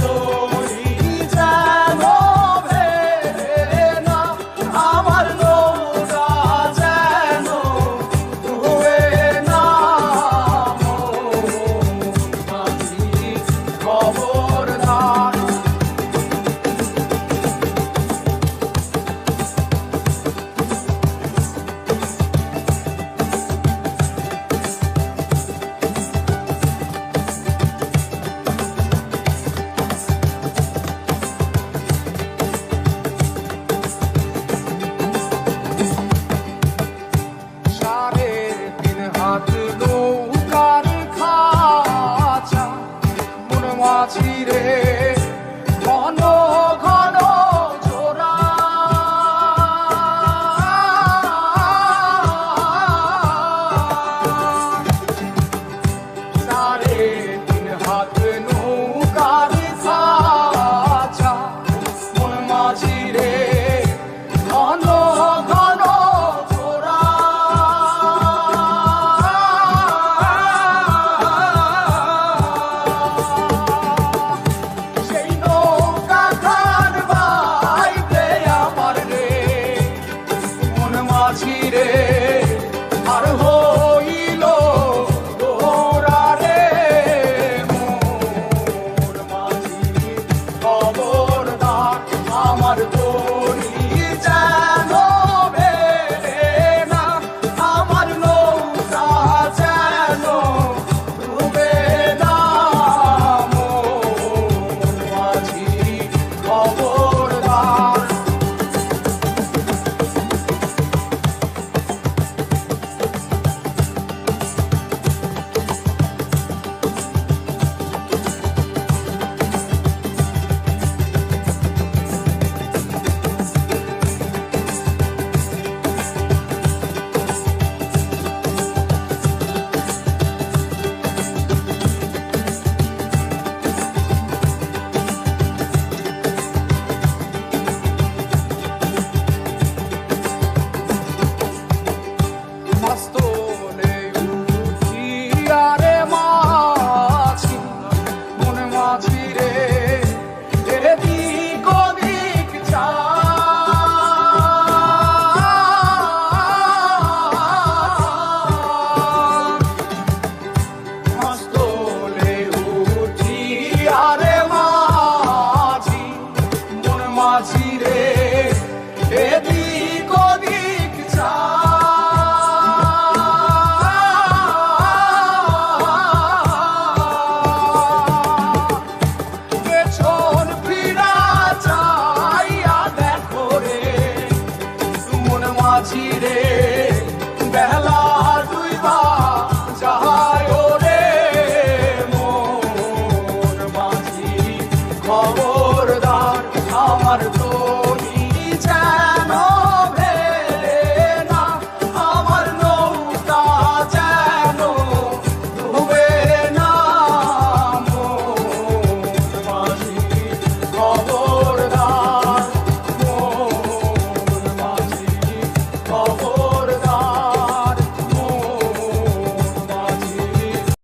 তরি যেন ভেড়ে না, আমার নৌকা যেন ডুবে না। মাঝি খবরদার। নৌকার খাঁচা মন মাঝি রে, ঘন ঘন জোড়া। সাড়ে তিন হাত নৌকার খাঁচা মন মাঝি রে, ঘন ঘন জোড়া। রে আর হইল গোরা রে, মোর মাঝি খবরদার। আমার তরি যেন ভেড়ে না, আমার নৌকা যেন ডুবে না। মোর মাঝি খবরদার। মাস্তলে উঠিয়া রে মাঝি, মন মাঝি রে, এদিক ওদিক মাস্তলে উঠিয়া রে মাঝি, মন মাঝি রে, এদিক ওদিক পেছন ফিরা চাইয়া দেখো রে, মন মাঝি রে, বেলা ডুইবা যায় রে। মোর মাঝি খবর